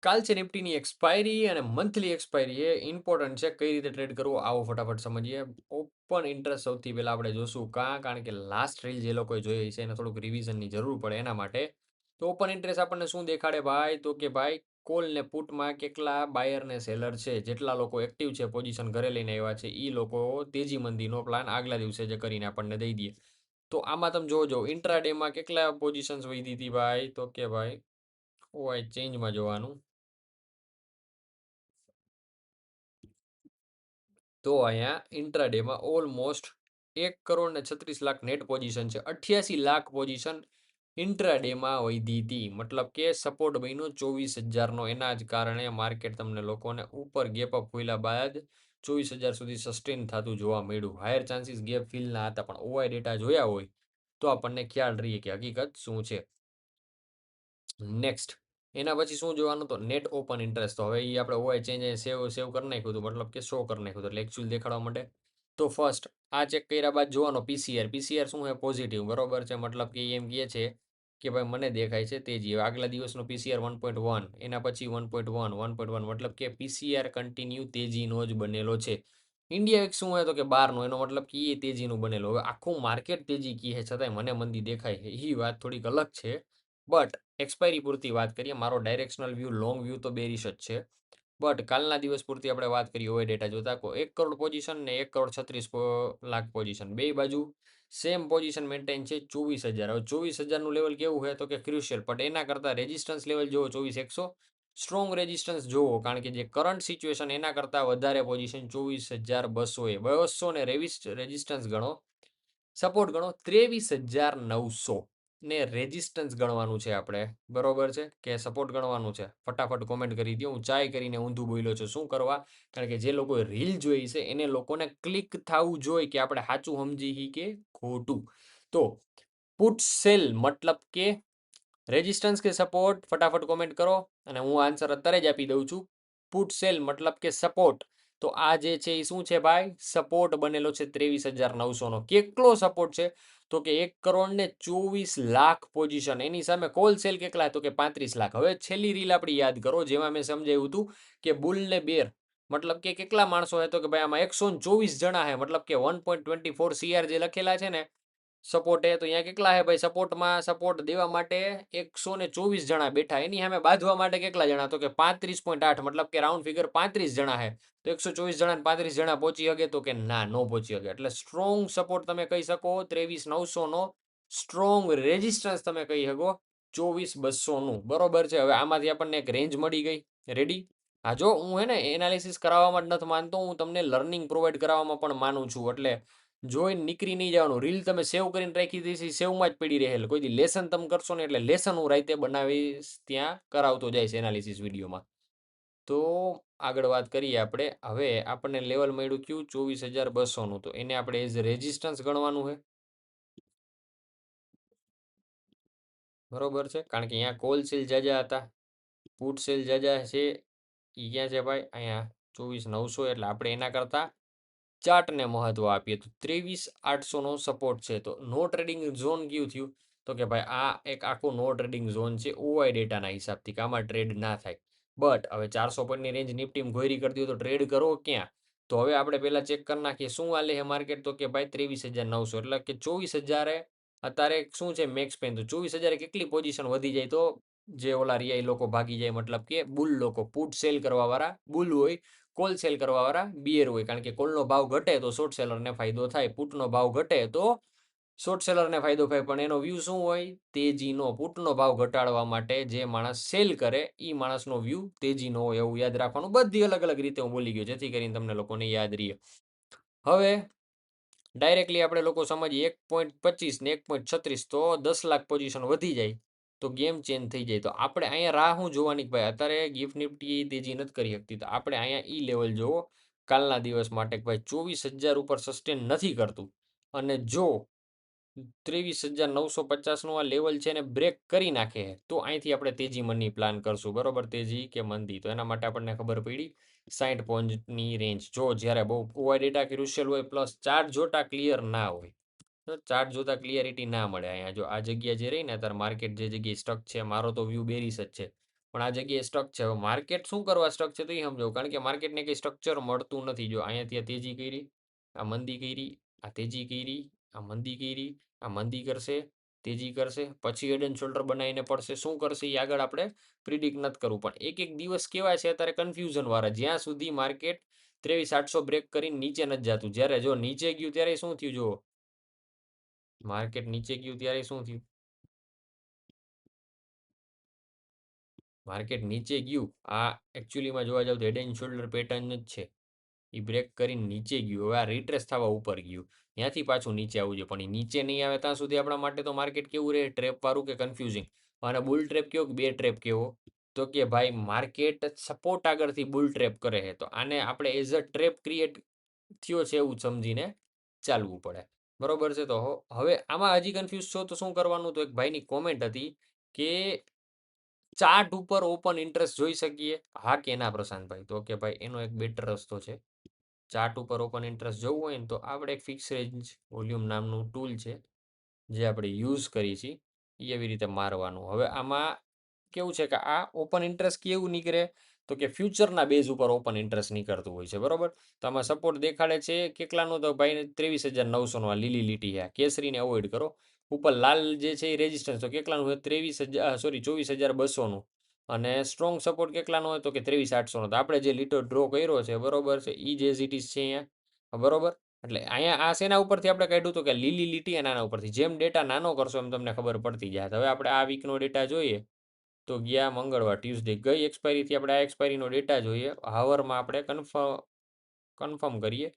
કાલ છે નિફ્ટીની એક્સપાયરી અને મંથલી એક્સપાયરી એ ઇમ્પોર્ટન્ટ છે. કઈ રીતે ટ્રેડ કરવું આવો ફટાફટ સમજીએ. ઓપન ઇન્ટરેસ્ટ સૌથી પહેલા આપણે જોશું કારણ કે લાસ્ટ રીલ જે લોકોએ જોઈ છે એને થોડુંક રિવિઝનની જરૂર પડે એના માટે. તો ઓપન ઇન્ટરેસ્ટ આપણને શું દેખાડે ભાઈ, તો કે ભાઈ કોલ ને પુટમાં કેટલા બાયર ને સેલર છે, જેટલા લોકો એક્ટિવ છે, પોઝિશન ઘરે લઈને આવ્યા છે, એ લોકો તેજી મંદીનો પ્લાન આગલા દિવસે જે કરીને આપણને દઈ દઈએ. તો આમાં તમે જોજો ઇન્ટ્રાડેમાં કેટલા પોઝિશન્સ વધી હતી ભાઈ, તો કે ભાઈ ઓઆઈ ચેન્જમાં જોવાનું. તો અહીંયા ઇન્ટ્રાડેમાં ઓલમોસ્ટ 1,36,00,000 નેટ પોઝિશન છે. 88,00,000 પોઝિશન ઇન્ટ્રાડેમાં વધી હતી. મતલબ કે સપોર્ટ બન્યો 24,000નો. એના જ કારણે માર્કેટ તમને લોકોને ઉપર ગેપ અપ ખોલ્યા બાદ 24,000 સુધી સસ્ટેન થતું જોવા મળ્યું. હાયર ચાન્સીસ ગેપ ફિલ ના હતા, પણ ઓવાઈ ડેટા જોયા હોય તો આપણને ખ્યાલ રહીએ કે હકીકત શું છે. નેક્સ્ટ એના પછી શું જોવાનું, તો નેટ ઓપન ઇન્ટરેસ્ટ. તો હવે એ આપણે ઓવાઈ ચેન્જ સેવ કરી નાખ્યું હતું, મતલબ કે શો કરી નાખ્યું હતું, એટલે એકચ્યુઅલ દેખાડવા માટે. તો ફર્સ્ટ આ ચેક કર્યા બાદ જોવાનો પીસીઆર. પીસીઆર શું છે? પોઝિટિવ, બરોબર છે. મતલબ કે એમ કહે છે કે ભાઈ મને દેખાય છે તેજી. આગલા દિવસનો પીસીઆર 1.1, એના પછી 1.1, 1.1, મતલબ કે પીસીઆર કન્ટિન્યુ તેજીનો જ બનેલો છે. ઇન્ડિયા એક શું હોય તો કે બારનો, એનો મતલબ કે એ તેજીનું બનેલો. હવે આખું માર્કેટ તેજી કી છે, છતાંય મને મંદી દેખાય છે, એ વાત થોડીક અલગ છે. બટ એક્સપાયરી પૂરતી વાત કરીએ, મારો ડાયરેક્શનલ વ્યૂ, લોંગ વ્યૂ તો બેરિશ જ છે. બટ કાલના દિવસ પૂરતી આપણે વાત કરીએ ઓય ડેટા જોતા, 1 કરોડ પોઝિશન ને 1,36,00,000 પોઝિશન, બે બાજુ સેમ પોઝિશન મેન્ટેન છે 24,000. હવે 24,000નું લેવલ કેવું છે તો કે ક્રુશિયલ, બટ એના કરતાં રેઝિસ્ટન્સ લેવલ જોવો 24,100, સ્ટ્રોંગ રેઝિસ્ટન્સ જોવો, કારણ કે જે કરંટ સિચ્યુએશન એના કરતાં વધારે પોઝિશન 24,200 એ 200 ને રેઝિસ્ટન્સ ગણો, સપોર્ટ ગણો 23,900 ને રેઝિસ્ટન્સ ગણવાનું છે આપણે, બરોબર છે કે સપોર્ટ ગણવાનું છે. ફટાફટ કોમેન્ટ કરી દો. હું ચાય કરીને ઊંધું બોલ્યો છું, શું કરવા? કારણ કે જે લોકોએ રીલ જોઈ છે એને લોકોને ક્લિક થવું જોઈએ કે આપણે સાચું સમજી કે ખોટું. તો પુટ સેલ મતલબ કે રેઝિસ્ટન્સ કે સપોર્ટ, ફટાફટ કોમેન્ટ કરો અને હું આન્સર અત્યારે જ આપી દઉં છું. પુટ સેલ મતલબ કે સપોર્ટ. તો આ જે છે એ શું છે ભાઈ? સપોર્ટ બનેલો છે 23,900નો. કેટલો સપોર્ટ છે તો કે 1,24,00,000 પોઝિશન. એની સામે કોલ સેલ કેટલા? તો કે 35,00,000. હવે છેલ્લી રીલ આપણી યાદ કરો, જેમાં મેં સમજાવ્યું હતું કે બુલ ને બેર મતલબ કે કેટલા માણસો હે, તો કે ભાઈ આમાં 124 જણા હે, મતલબ કે 1.24 CR જે લખેલા છે ને સપોર્ટ એ, તો અહીંયા કેટલા હે ભાઈ? સપોર્ટમાં સપોર્ટ દેવા માટે 124 જણા બેઠા. એની સામે બાંધવા માટે કેટલા જણા? તો કે 35.8, મતલબ કે રાઉન્ડ ફિગર 35 જણા હે. તો 124 જણા ને 35 જણા પહોંચી શકે? તો કે ના, નો પહોંચી શકે. એટલે સ્ટ્રોંગ સપોર્ટ તમે કહી શકો 23,900નો, સ્ટ્રોંગ રેઝિસ્ટન્સ તમે કહી શકો 24,200નું, બરોબર છે. હવે આમાંથી આપણને એક રેન્જ મળી ગઈ. રેડી? હા, જો હું હે ને એનાલિસિસ કરાવવામાં જ નથી માનતો, હું તમને લર્નિંગ પ્રોવાઈડ કરાવવામાં પણ માનું છું. એટલે જોઈને નીકળી નહીં જવાનું. રીલ તમે સેવ કરીને રાખી દીધી, સેવમાં જ પડી રહેલ. કોઈ દી લેસન તમે કરશો ને એટલે લેસન હું રાતે બનાવીશ, ત્યાં કરાવતો જઈશ એનાલિસિસ વિડીયોમાં. તો આગળ વાત કરીએ આપણે. હવે આપણને લેવલ મળ્યું કયું? 24,200નું. તો એને આપણે એઝ રેઝિસ્ટન્સ ગણવાનું છે, બરોબર છે. કારણ કે અહીંયા કોલ સેલ જાજા હતા, પુટ સેલ જાજા છે. એ ક્યાં છે ભાઈ? અહીંયા 24,900. એટલે આપણે એના કરતાં ચાર્ટને મહત્વ આપીએ તો 23,800નો સપોર્ટ છે. તો નો ટ્રેડિંગ ઝોન કયું થયું? તો કે ભાઈ આ એક આખો નો ટ્રેડિંગ ઝોન છે ઓવાઈ ડેટાના હિસાબથી, કે આમાં ટ્રેડ ના થાય. બટ હવે 400 પોઈન્ટની રેન્જ નિફ્ટીમાં ઘોરી કરી દો તો ટ્રેડ કરો ક્યાં? તો હવે આપણે પહેલા ચેક કરી નાખીએ શું હાલે છે માર્કેટ. તો કે ભાઈ 23,900, એટલે કે 24,000 અત્યારે શું છે મેક્સ પેન. તો 24,000 કેટલી પોઝિશન વધી જાય તો જે ઓલા રિયા લોકો ભાગી જાય, મતલબ કે બુલ લોકો, પુટ સેલ કરવા વાળા બુલ હોય, કોલ સેલ કરવા વાળા બિયર હોય. કારણ કે કોલનો ભાવ ઘટે તો શોર્ટ સેલરને ફાયદો થાય, પુટનો ભાવ ઘટે તો શોર્ટ સેલરને ફાયદો થાય. પણ એનો વ્યૂ શું હોય? તેજીનો. પુટનો ભાવ ઘટાડવા માટે જે માણસ સેલ કરે એ માણસનો વ્યૂ તેજીનો હોય, એવું યાદ રાખવાનું. બધી અલગ અલગ રીતે હું બોલી ગયો, જેથી કરીને તમને લોકોને યાદ રહે. હવે ડાયરેક્ટલી આપણે લોકો સમજીએ 1.25 ને 1.36, તો 10,00,000 પોઝિશન વધી જાય તો ગેમ ચેન્જ થઈ જાય. તો આપણે અહીંયા રાહ હું જોવાની ભાઈ? અત્યારે ગિફ્ટ નિફ્ટી તેજી નથી કરી શકતી, તો આપણે અહીંયા ઈ લેવલ જોવો કાલના દિવસ માટે કે ભાઈ 24,000 ઉપર સસ્ટેન નથી કરતું, અને જો 23,950નું આ લેવલ છે ને બ્રેક કરી નાખે તો અહીંથી આપણે તેજી મની પ્લાન કરશું, બરોબર? તેજી કે મંદી. તો એના માટે આપણને ખબર પડી 60 પોઈન્ટની રેન્જ. જો જ્યારે બહુ ઓવાઈ ડેટા ક્રુશિયલ હોય, પ્લસ ચાર્ટ જોતા ક્લિયર ના હોય, તો ચાર્ટ જોતા ક્લિયરિટી ના મળે. અહીંયા જો આ જગ્યા જે રહી ને અત્યારે માર્કેટ જે જગ્યાએ સ્ટક છે, મારો તો વ્યૂ બેરીશ જ છે. પણ આ જગ્યાએ સ્ટક છે. હવે માર્કેટ શું કરવા સ્ટક છે તો એ સમજો, કારણ કે માર્કેટને કંઈ સ્ટ્રક્ચર મળતું નથી. જો અહીંયાથી આ તેજી કરી, આ મંદી કરી, આ તેજી કરી, આ મંદી કરી, આ મંદી કરશે, તેજી કરશે, પછી હેડ એન્ડ શોલ્ડર બનાવીને પડશે. શું કરશે એ આગળ આપણે પ્રિડિક્ટ નથી કરવું, પણ એક એક દિવસ કેવા છે અત્યારે કન્ફ્યુઝન વાળા. જ્યાં સુધી માર્કેટ 23,800 બ્રેક કરીને નીચે નથી જતું, જ્યારે જો નીચે ગયું ત્યારે શું થયું, જો માર્કેટ નીચે ગયું ત્યારે શું થયું, માર્કેટ નીચે ગયું, આ એકચ્યુઅલીમાં જોવા જાવ તો હેડ એન્ડ શોલ્ડર પેટર્ન જ છે. એ બ્રેક કરીને નીચે ગયું, હવે આ રિટ્રેસ થવા ઉપર ગયું, ત્યાંથી પાછું નીચે આવવું જોઈએ, પણ એ નીચે નહીં આવે ત્યાં સુધી આપણા માટે તો માર્કેટ કેવું રહે, ટ્રેપ વાળું કે કન્ફ્યુઝિંગ. અને બુલ ટ્રેપ કેવો કે બે ટ્રેપ કેવો, તો કે ભાઈ માર્કેટ સપોર્ટ આગળથી બુલ ટ્રેપ કરે છે, તો આને આપણે એઝ અ ટ્રેપ ક્રિએટ થયો છે એવું સમજીને ચાલવું પડે. બરોબર છે. તો હવે આમાં હજી કન્ફ્યુઝ છો તો શું કરવાનું, તો એક ભાઈની કોમેન્ટ હતી કે ચાર્ટ ઉપર ઓપન ઇન્ટરેસ્ટ જોઈ શકીએ, હા કે ના પ્રશાંતભાઈ, તો કે ભાઈ એનો એક બેટર રસ્તો છે. ચાર્ટ ઉપર ઓપન ઇન્ટરેસ્ટ જોવું હોય ને તો આપણે એક ફિક્સ રેન્જ વોલ્યુમ નામનું ટૂલ છે જે આપણે યુઝ કરી છીએ, એ એવી રીતે મારવાનું. હવે આમાં કેવું છે કે આ ઓપન ઇન્ટરેસ્ટ કેવું નીકળે, તો કે ફ્યુચરના બેઝ ઉપર ઓપન ઇન્ટરેસ્ટ નીકળતું હોય છે. બરોબર. તો આમાં સપોર્ટ દેખાડે છે કેટલાનો, તો ભાઈ 23,900નો આ લીલી લીટી છે, કેસરીને અવોઇડ કરો. ઉપર લાલ જે છે એ રેઝિસ્ટન્સ તો કેટલાનું હોય, 23,000 સોરી 24,200નું. અને સ્ટ્રોંગ સપોર્ટ કેટલાનો હોય, તો કે 23,800નો. તો આપણે જે લીટો ડ્રો કર્યો છે, બરોબર છે, એ જે એઝ ઇટ ઇઝ છે અહીંયા, બરોબર. એટલે અહીંયા આ શેના ઉપરથી આપણે કાઢ્યું, તો કે લીલી લીટી અને આના ઉપરથી. જેમ ડેટા નાનો કરશો એમ તમને ખબર પડતી જાય. હવે આપણે આ વીકનો ડેટા જોઈએ, તો ગયા મંગળવાર ટ્યુઝડે ગઈ એક્સપાયરીથી આપણે આ એક્સપાયરીનો ડેટા જોઈએ. હાવરમાં આપણે કન્ફર્મ કરીએ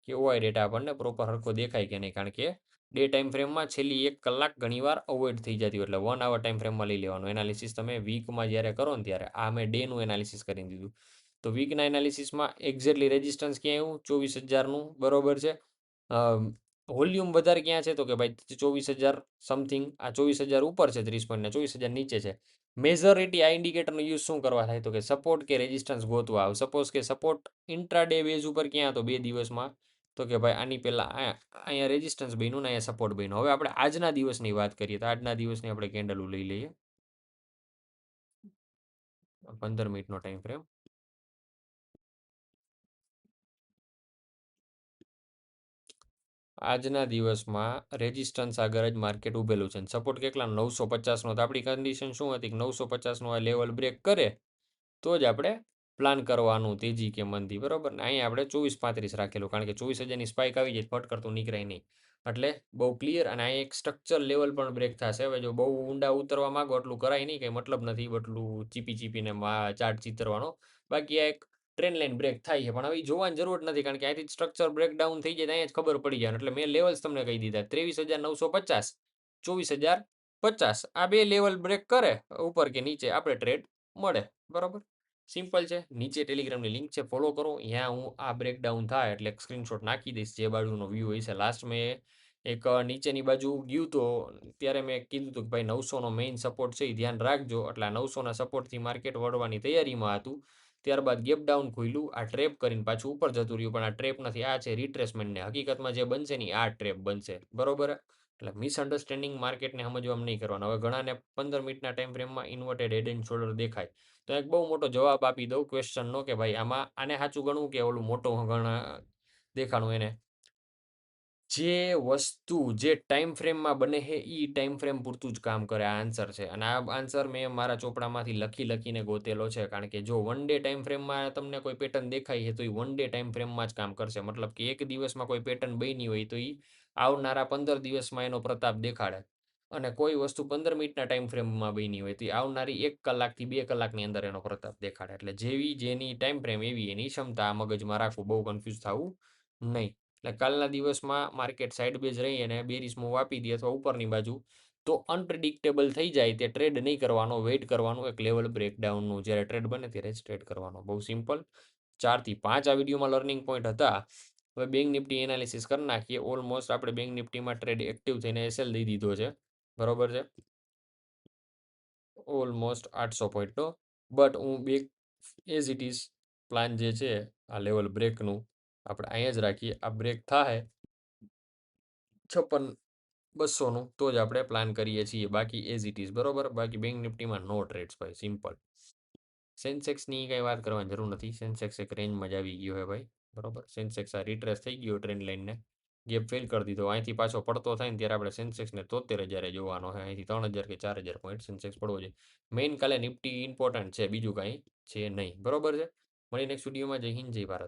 કે ઓઆઈ ડેટા આપણને પ્રોપર હરખો દેખાય કે નહીં, કારણ કે ડે ટાઈમ ફ્રેમમાં છેલ્લી 1 કલાક ઘણીવાર અવોઇડ થઈ જતી હોય, એટલે 1 આવર ટાઈમ ફ્રેમમાં લઈ લેવાનું. એનાલિસિસ તમે વીકમાં જ્યારે કરો ને ત્યારે આ મેં ડેનું એનાલિસિસ કરી દીધું. તો વીકના એનાલિસિસમાં એક્ઝેક્ટલી રેઝિસ્ટન્સ ક્યાં આવ્યું, 24,000નું, બરોબર છે. વોલ્યુમ વધારે ક્યાં છે, તો કે ભાઈ 24,000 સમથિંગ, આ 24,000 ઉપર છે 30 પોઈન્ટ, 24,000 નીચે છે. મેજોરિટી આ ઇન્ડિકેટરનો યુઝ શું કરવા થાય, તો કે સપોર્ટ કે રેઝિસ્ટન્સ ગોતવા આવે. સપોઝ કે સપોર્ટ ઇન્ટ્રાડે બેઝ ઉપર ક્યાં હતો 2 દિવસમાં, તો કે ભાઈ આની પહેલા અહીંયા રેઝિસ્ટન્સ બન્યું ને અહીંયા સપોર્ટ બન્યો. હવે આપણે આજના દિવસની વાત કરીએ, તો આજના દિવસની આપણે કેન્ડલ લઈ લઈએ, 15 મિનિટનો ટાઈમ ફ્રેમ. આજના દિવસમાં રેઝિસ્ટન્સ આગળ જ માર્કેટ ઉભેલું છે, સપોર્ટ કેટલા 950નો. તો આપણી કન્ડિશન શું હતી કે 950નો આ લેવલ બ્રેક કરે તો જ આપણે પ્લાન કરવાનું તેજી કે મંદી, બરોબર. ને અહીંયા આપણે 24,35 રાખેલું, કારણ કે 24,000ની સ્પાઇક આવી જાય ફટ કરતું નીકળાય નહીં, એટલે બહુ ક્લિયર. અને અહીં એક સ્ટ્રક્ચર લેવલ પણ બ્રેક થશે. હવે જો બહુ ઊંડા ઉતરવા માંગો એટલું કરાય નહીં, કંઈ મતલબ નથી એટલું ચીપી ચીપીને ચાર્ટ ચિતરવાનો. બાકી આ એક ટ્રેન લાઈન બ્રેક થાય છે, પણ હવે જોવાની જરૂર નથી, કારણ કે અહીંથી સ્ટ્રક્ચર બ્રેકડાઉન થઈ જાય અહીંયા જ ખબર પડી જાય. એટલે મેં લેવલ્સ તમને કહી દીધા, 23,950, 24,050, આ બે લેવલ બ્રેક કરે ઉપર કે નીચે આપણે ટ્રેડ મળે, બરોબર. સિમ્પલ છે. નીચે ટેલિગ્રામની લિંક છે, ફોલો કરો. અહીંયા હું આ બ્રેકડાઉન થાય એટલે સ્ક્રીનશોટ નાખી દઈશ જે બાજુનો વ્યૂ હોય છે. લાસ્ટ મેં એક નીચેની બાજુ ગયું તો ત્યારે મેં કીધું હતું કે ભાઈ 900નો મેઇન સપોર્ટ છે એ ધ્યાન રાખજો, એટલે આ 900ના સપોર્ટથી માર્કેટ વળવાની તૈયારીમાં હતું. ત્યારબાદ ગેપ ડાઉન ખુલ્યું, આ ટ્રેપ કરીને પાછું ઉપર જતું રહ્યું, પણ આ ટ્રેપ નથી, આ છે રિટ્રેસમેન્ટને. હકીકતમાં જે બનશે ને આ ટ્રેપ બનશે, બરોબર. એટલે મિસઅન્ડરસ્ટેન્ડિંગ માર્કેટને સમજવામાં નહીં કરવાનું. હવે ઘણાને 15 મિનિટના ટાઈમ ફ્રેમમાં ઇન્વર્ટેડ હેડ એન્ડ શોલ્ડર દેખાય, તો એક બહુ મોટો જવાબ આપી દઉં ક્વેશ્ચનનો કે ભાઈ આમાં આને સાચું ગણવું કે ઓલું મોટો ગણ દેખાણું એને. જે વસ્તુ જે ટાઈમ ફ્રેમમાં બને છે એ ટાઈમ ફ્રેમ પૂરતું જ કામ કરે, આ આન્સર છે. અને આ આન્સર મેં મારા ચોપડામાંથી લખીને ગોતેલો છે, કારણ કે જો વન ડે ટાઈમ ફ્રેમમાં તમને કોઈ પેટર્ન દેખાય છે તો એ વન ડે ટાઈમ ફ્રેમમાં જ કામ કરશે. મતલબ કે એક દિવસમાં કોઈ પેટર્ન બની હોય તો એ આવનારા 15 દિવસમાં એનો પ્રતાપ દેખાડે. અને કોઈ વસ્તુ 15 મિનિટના ટાઈમ ફ્રેમમાં બની હોય તો એ આવનારી 1 કલાકથી 2 કલાકની અંદર એનો પ્રતાપ દેખાડે. એટલે જેવી જેની ટાઈમ ફ્રેમ એવી એની ક્ષમતા મગજમાં રાખવું, બહુ કન્ફ્યુઝ થવું નહીં. એટલે કાલના દિવસમાં માર્કેટ સાઈડ બેઝ રહી અને બેરિશ મૂવ આપી દે અથવા ઉપરની બાજુ, તો અનપ્રિડિક્ટેબલ થઈ જાય તે ટ્રેડ નહીં કરવાનો, વેઇટ કરવાનું એક લેવલ બ્રેકડાઉનનું. જ્યારે ટ્રેડ બને ત્યારે જ ટ્રેડ કરવાનો. બહુ સિમ્પલ. 4 થી 5 આ વિડીયોમાં લર્નિંગ પોઈન્ટ હતા. હવે બેંક નિફ્ટી એનાલિસિસ કરી નાખીએ. ઓલમોસ્ટ આપણે બેંક નિફ્ટીમાં ટ્રેડ એક્ટિવ થઈને એસએલ દઈ દીધો છે, બરોબર છે, ઓલમોસ્ટ 800 પોઈન્ટનો. બટ હું બે એઝ ઇટ ઇઝ પ્લાન જે છે આ લેવલ બ્રેકનું આપણે અહીંયા જ રાખીએ. આ બ્રેક થાય 56,200નું તો જ આપણે પ્લાન કરીએ છીએ, બાકી એઝ ઇટ ઇઝ, બરોબર. બાકી બેંક નિફ્ટીમાં નો ટ્રેડ્સ ભાઈ, સિમ્પલ. સેન્સેક્સની કંઈ વાત કરવાની જરૂર નથી. સેન્સેક્સ એક રેન્જમાં જ આવી ગયો છે ભાઈ. બરોબર. સેન્સેક્સ આ રિટ્રેસ થઈ ગયો ટ્રેન્ડ લાઈનને. ગેપ ફિલ કરી દીધો. અહીંથી પાછો પડતો થાય ને ત્યારે આપણે સેન્સેક્સને 73,000 જોવાનો છે. અહીંથી 3,000 કે 4,000 પોઈન્ટ સેન્સેક્સ પડવો જોઈએ. મેઇન કાલે નિફ્ટી ઇમ્પોર્ટન્ટ છે. બીજું કાંઈ છે નહીં. બરોબર છે. મળી નેક્સ્ટ વિડીયોમાં. જય હિન્દ, જય ભારત.